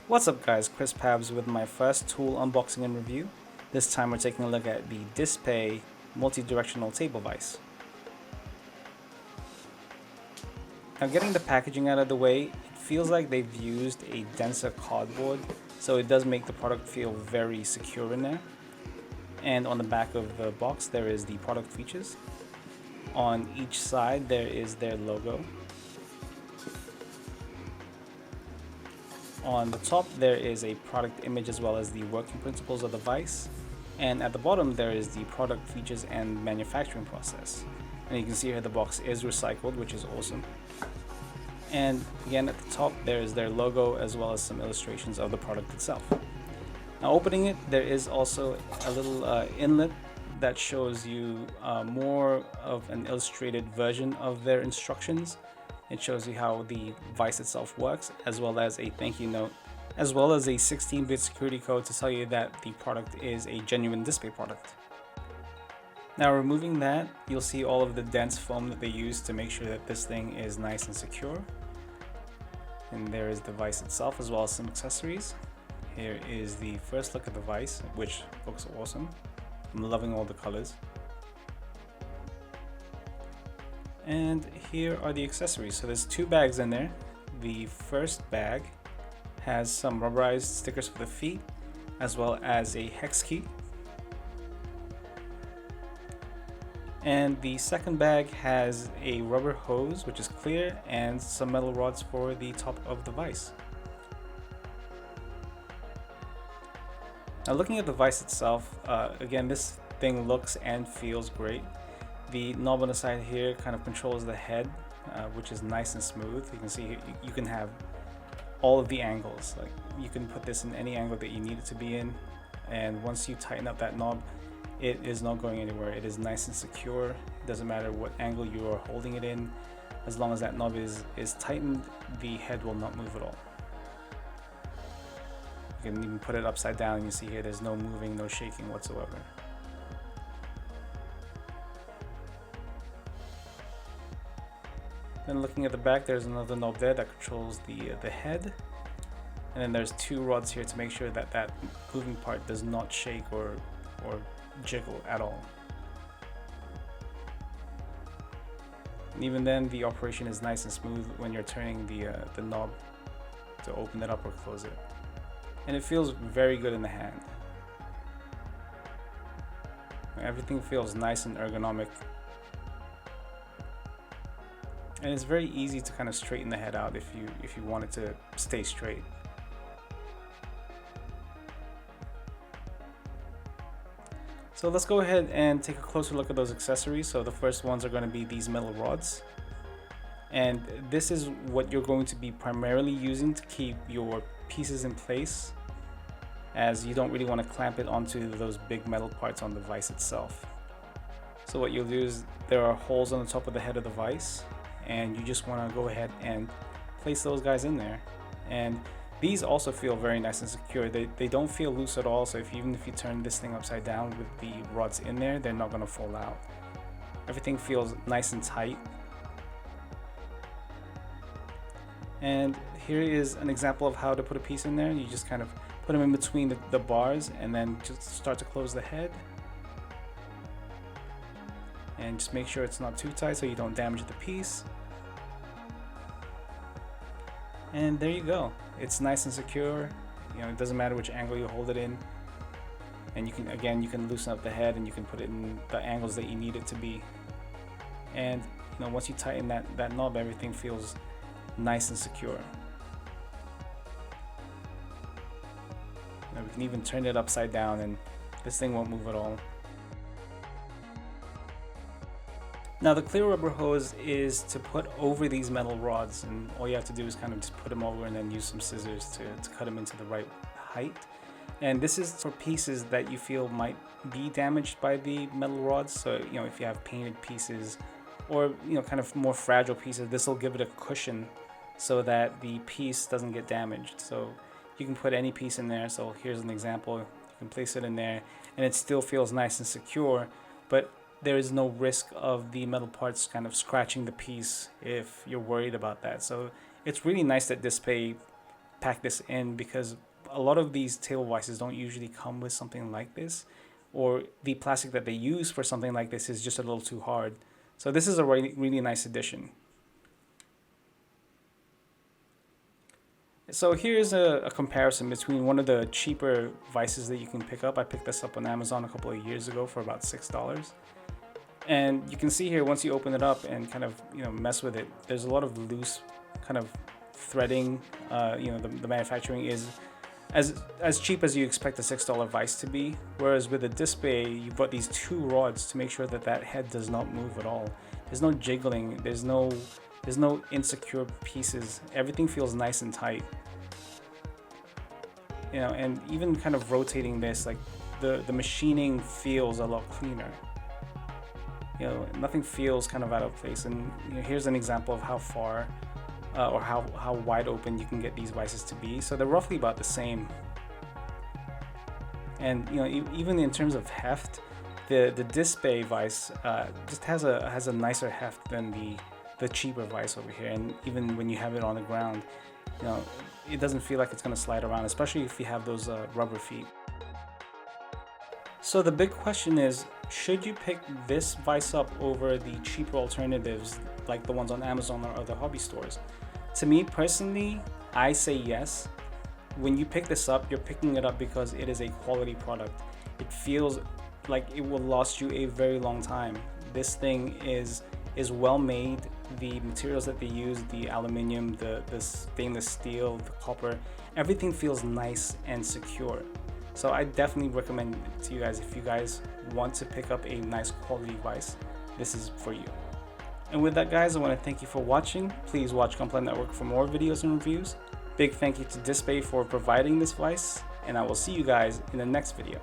What's up guys, Chris Pabs with my first tool unboxing and review. This time we're taking a look at the DSPIAE multi-directional table vise. Now getting the packaging out of the way, it feels like they've used a denser cardboard, so it does make the product feel very secure in there. And on the back of the box there is the product features. On each side there is their logo. On the top there is a product image as well as the working principles of the vise, and at the bottom there is the product features and manufacturing process. And you can see here the box is recycled, which is awesome. And again at the top there is their logo as well as some illustrations of the product itself. Now opening it, there is also a little inlet that shows you more of an illustrated version of their instructions. It shows you how the vise itself works, as well as a thank you note, as well as a 16-bit security code to tell you that the product is a genuine DSPIAE product. Now removing that, you'll see all of the dense foam that they use to make sure that this thing is nice and secure. And there is the vise itself as well as some accessories. Here is the first look at the vise, which looks awesome. I'm loving all the colors. And here are the accessories. So there's two bags in there. The first bag has some rubberized stickers for the feet, as well as a hex key. And the second bag has a rubber hose, which is clear, and some metal rods for the top of the vise. Now looking at the vise itself, again, this thing looks and feels great. The knob on the side here kind of controls the head, which is nice and smooth. You can see you can have all of the angles. Like you can put this in any angle that you need it to be in, and once you tighten up that knob, it is not going anywhere. It is nice and secure. It doesn't matter what angle you are holding it in. As long as that knob is tightened, the head will not move at all. You can even put it upside down and you see here there's no moving, no shaking whatsoever. Then looking at the back, there's another knob there that controls the head. And then there's two rods here to make sure that that moving part does not shake or jiggle at all. And even then, the operation is nice and smooth when you're turning the knob to open it up or close it. And it feels very good in the hand. Everything feels nice and ergonomic. And it's very easy to kind of straighten the head out if you want it to stay straight. So let's go ahead and take a closer look at those accessories. So the first ones are going to be these metal rods. And this is what you're going to be primarily using to keep your pieces in place, as you don't really want to clamp it onto those big metal parts on the vise itself. So what you'll do is there are holes on the top of the head of the vise, and you just want to go ahead and place those guys in there. And these also feel very nice and secure. They don't feel loose at all, so even if you turn this thing upside down with the rods in there, they're not going to fall out. Everything feels nice and tight. And here is an example of how to put a piece in there. You just kind of put them in between the bars and then just start to close the head. And just make sure it's not too tight so you don't damage the piece. And there you go. It's nice and secure. You know, it doesn't matter which angle you hold it in. And you can loosen up the head and you can put it in the angles that you need it to be. And you know, once you tighten that knob, everything feels nice and secure. Now we can even turn it upside down and this thing won't move at all. Now the clear rubber hose is to put over these metal rods, and all you have to do is kind of just put them over and then use some scissors to cut them into the right height. And this is for pieces that you feel might be damaged by the metal rods. So you know, if you have painted pieces or you know, kind of more fragile pieces, this will give it a cushion so that the piece doesn't get damaged. So you can put any piece in there. So here's an example. You can place it in there and it still feels nice and secure, but there is no risk of the metal parts kind of scratching the piece if you're worried about that. So it's really nice that DSPIAE pack this in, because a lot of these table vices don't usually come with something like this, or the plastic that they use for something like this is just a little too hard. So this is a really nice addition. So here's a comparison between one of the cheaper vices that you can pick up. I picked this up on Amazon a couple of years ago for about $6. And you can see here, once you open it up and kind of, mess with it, there's a lot of loose kind of threading. The manufacturing is as cheap as you expect a $6 vise to be. Whereas with the DSPIAE, you've got these two rods to make sure that that head does not move at all. There's no jiggling. There's no insecure pieces. Everything feels nice and tight. And even kind of rotating this, like the machining feels a lot cleaner. Nothing feels kind of out of place. And here's an example of how far or how wide open you can get these vices to be. So they're roughly about the same. And even in terms of heft, the DSPIAE vise just has a nicer heft than the cheaper vise over here. And even when you have it on the ground, it doesn't feel like it's going to slide around, especially if you have those rubber feet. So the big question is, should you pick this vise up over the cheaper alternatives like the ones on Amazon or other hobby stores? To me personally, I say yes. When you pick this up, you're picking it up because it is a quality product. It feels like it will last you a very long time. This thing is well made. The materials that they use, the aluminum, the stainless steel, the copper, everything feels nice and secure. So I definitely recommend it to you guys. If you guys want to pick up a nice quality vise, this is for you. And with that, guys, I want to thank you for watching. Please watch Gunpla Network for more videos and reviews. Big thank you to DSPIAE for providing this vise, and I will see you guys in the next video.